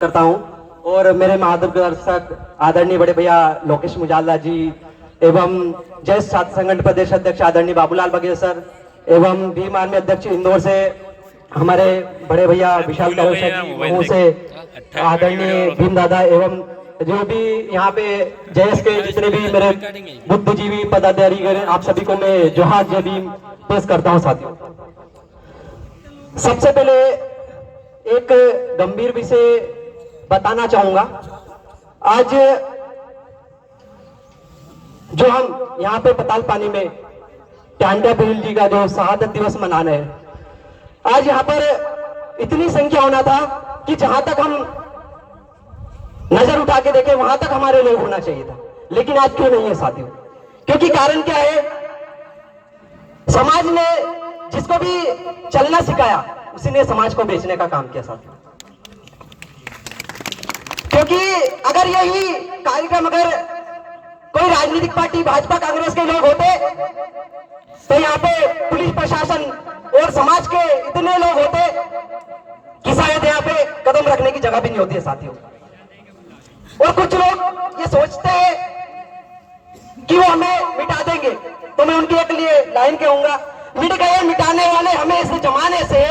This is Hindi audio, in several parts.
करता हूं और मेरे मार्गदर्शक आदरणीय बड़े भैया लोकेश मुजाला जी एवं जय छात्र संगठन प्रदेश अध्यक्ष आदरणीय बाबूलाल बघेल सर एवं भीम आर्मी अध्यक्ष इंदौर से हमारे बड़े भैया विशाल महू से आदरणीय भीम दादा एवं जो भी यहाँ पे जयस के जितने भी मेरे बुद्धिजीवी पदाधिकारी आप सभी को मैं जोहार जय भीम पेश करता हूँ साथियों। सबसे पहले एक गंभीर विषय बताना चाहूंगा। आज जो हम यहाँ पे पताल पानी में टांडा बिल जी का जो शहादत दिवस मना रहे हैं, आज यहाँ पर इतनी संख्या होना था कि जहां तक हम नजर उठा के देखें वहां तक हमारे लोग होना चाहिए था, लेकिन आज क्यों नहीं है साथियों? क्योंकि कारण क्या है, समाज ने जिसको भी चलना सिखाया उसी ने समाज को बेचने का काम किया साथियों। क्योंकि अगर यही कार्यक्रम अगर कोई राजनीतिक पार्टी भाजपा कांग्रेस के लोग होते तो यहाँ पे पुलिस प्रशासन और समाज के इतने लोग होते कि शायद यहाँ पे कदम रखने की जगह भी नहीं होती है साथियों। और कुछ लोग ये सोचते हैं कि वो हमें मिटा देंगे, तो मैं उनके एक लिए लाइन कहूंगा, मिट गए मिटाने वाले हमें इस जमाने से,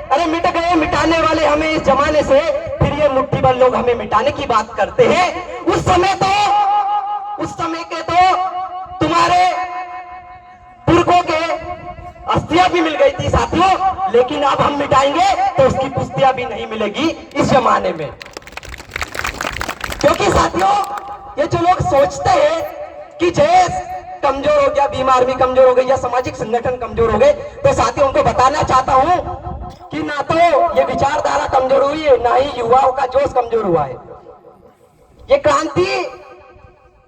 अरे मिट गए मिटाने वाले हमें इस जमाने से, फिर ये मुट्ठी भर लोग हमें मिटाने की बात करते हैं। उस समय के तो तुम्हारे पुरखों के अस्थियां भी मिल गई थी साथियों, लेकिन अब हम मिटाएंगे तो उसकी पुस्तियां भी नहीं मिलेगी इस जमाने में। क्योंकि साथियों ये जो लोग सोचते हैं कि जैस कमजोर हो गया, भीम आर्मी कमजोर हो गई या सामाजिक संगठन कमजोर हो गए, तो साथियों उनको बताना चाहता हूं कि ना तो ये विचारधारा कमजोर हुई है, ना ही युवाओं का जोश कमजोर हुआ है। ये क्रांति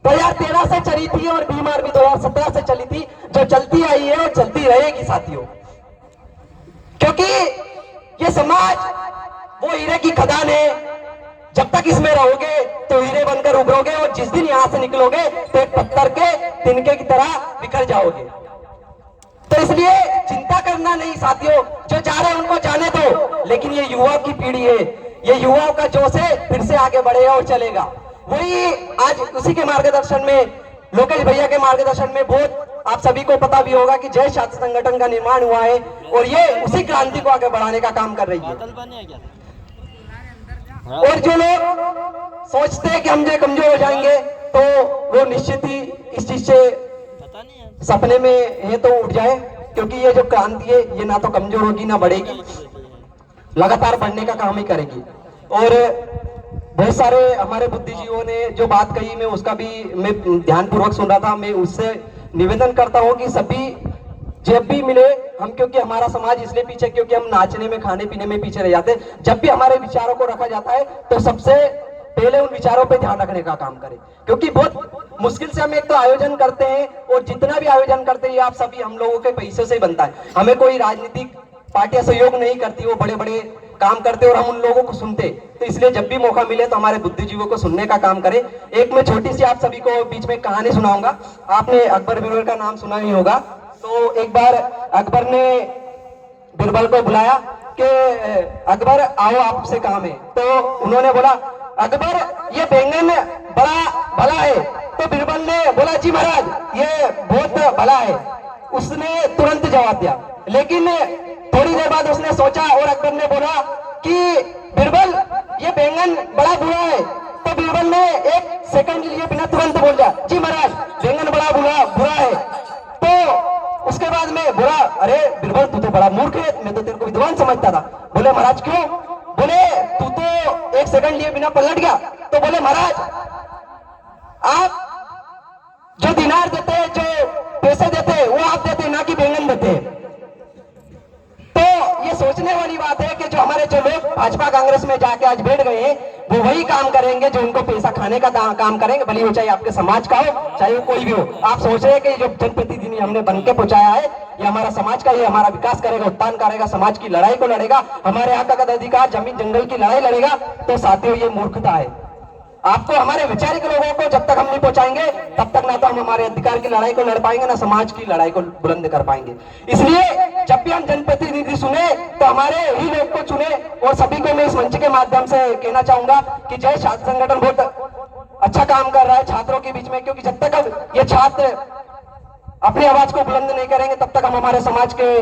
2013 से चली थी और भीम आर्मी 2017 से चली थी, जो चलती आई है और चलती रहेगी साथियों। क्योंकि ये समाज वो हीरे की खदान है, जब तक इसमें रहोगे तो हीरे बनकर उभरोगे और जिस दिन यहां से निकलोगे तो एक पत्थर के तिनके की तरह बिखर जाओगे। तो इसलिए चिंता करना नहीं साथियों, जो जा रहे हैं उनको जाने दो, लेकिन ये युवाओं की पीढ़ी है, ये युवाओं का जोश है, फिर से आगे बढ़ेगा और चलेगा। वही आज उसी के मार्गदर्शन में, लोकेश भैया के मार्गदर्शन में बहुत आप सभी को पता भी होगा कि जय छात्र संगठन का निर्माण हुआ है और ये उसी क्रांति को आगे बढ़ाने का काम कर रही है। और जो लोग सोचते हैं कि हम जो कमजोर हो जाएंगे तो वो निश्चित ही इस चीज से सपने में है तो उठ जाए, क्योंकि ये जो क्रांति है ये ना तो कमजोर होगी ना बढ़ेगी, लगातार बढ़ने का काम ही करेगी। और बहुत सारे हमारे बुद्धिजीवियों ने जो बात कही, मैं उसका भी मैं ध्यानपूर्वक सुन रहा था। मैं उससे निवेदन करता हूँ कि सभी जब भी मिले हम, क्योंकि हमारा समाज इसलिए पीछे क्योंकि हम नाचने में खाने पीने में पीछे रह जाते हैं, जब भी हमारे विचारों को रखा जाता है तो सबसे पहले उन विचारों पे ध्यान रखने का काम करें। क्योंकि बहुत मुश्किल से हम एक तो आयोजन करते हैं और जितना भी आयोजन करते हैं आप सभी हम लोगों के पैसे से ही बनता है, हमें कोई राजनीतिक पार्टियां सहयोग नहीं करती, वो बड़े बड़े काम करते और हम उन लोगों को सुनते। तो इसलिए जब भी मौका मिले तो हमारे बुद्धिजीवियों को सुनने का काम करें। एक मैं छोटी सी आप सभी को बीच में कहानी सुनाऊंगा। आपने अकबर बिरबल का नाम सुना ही होगा। तो एक बार अकबर ने बिरबल को बुलाया कि अकबर आओ आपसे काम है। तो उन्होंने बोला अकबर ये बैंगन बड़ा भला है। तो बिरबल ने बोला जी महाराज ये बहुत भला है। उसने तुरंत जवाब दिया, लेकिन थोड़ी देर बाद उसने सोचा और अकबर ने बोला कि बिरबल ये बैंगन बड़ा बुरा है। तो बिरबल ने एक सेकंड लिए बिना तुरंत बोल दिया जी महाराज बैंगन बड़ा बुरा है। तो उसके बाद में बोला अरे बिरबल तू तो बड़ा मूर्ख है, मैं तो तेरे को विद्वान समझता था। बोले महाराज क्यों? बोले तू तो एक सेकंड लिए बिना पलट गया। तो बोले महाराज आप जो दिनार देते हैं, जो पैसे देते हैं वो आप देते हैं, ना कि बैंगन देते हैं। तो ये सोचने वाली बात है कि जो हमारे जो लोग भाजपा कांग्रेस में जाके आज बैठ गए हैं वो वही काम करेंगे जो उनको पैसा खाने का काम करेंगे, भले वो चाहे आपके समाज का हो चाहे वो कोई भी हो। आप सोच रहे हैं कि जो जनप्रतिनिधि हमने बन के पहुंचाया है ये हमारा समाज का, ये हमारा विकास करेगा, उत्थान करेगा, समाज की लड़ाई को लड़ेगा, हमारे हक का अधिकार जमीन जंगल की लड़ाई लड़ेगा। तो साथियों ये मूर्खता है। आपको हमारे वैचारिक लोगों को जब तक हम नहीं पहुंचाएंगे तब तक ना तो हम हमारे अधिकार की लड़ाई को लड़ पाएंगे ना समाज की लड़ाई को बुलंद कर पाएंगे। इसलिए जब भी हम जनप्रतिनिधि चुने तो हमारे ही लोग को चुने। और सभी को मैं इस मंच के माध्यम से कहना चाहूंगा कि जय छात्र संगठन बहुत अच्छा काम कर रहा है छात्रों के बीच में, क्योंकि जब तक अब ये छात्र अपनी आवाज को बुलंद नहीं करेंगे तब तक हम हमारे समाज के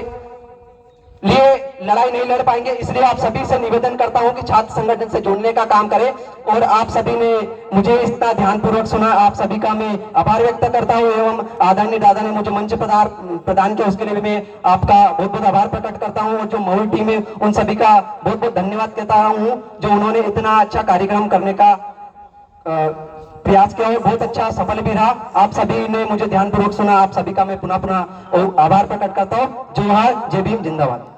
लिए लड़ाई नहीं लड़ पाएंगे। इसलिए आप सभी से निवेदन करता हूं कि छात्र संगठन से जुड़ने का काम करें। और आप सभी ने मुझे इतना ध्यानपूर्वक सुना, आप सभी का मैं आभार व्यक्त करता हूं। एवं आदरणीय दादा ने मुझे मंच प्रदान किया, उसके लिए भी मैं आपका बहुत बहुत आभार प्रकट करता हूं। और जो महुल टीम है उन सभी का बहुत बहुत धन्यवाद कहता हूं जो उन्होंने इतना अच्छा कार्यक्रम करने का प्रयास किया और बहुत अच्छा सफल भी रहा। आप सभी ने मुझे ध्यानपूर्वक सुना, आप सभी का मैं पुनः आभार प्रकट करता हूं। जोहार, जय भीम, जिंदाबाद।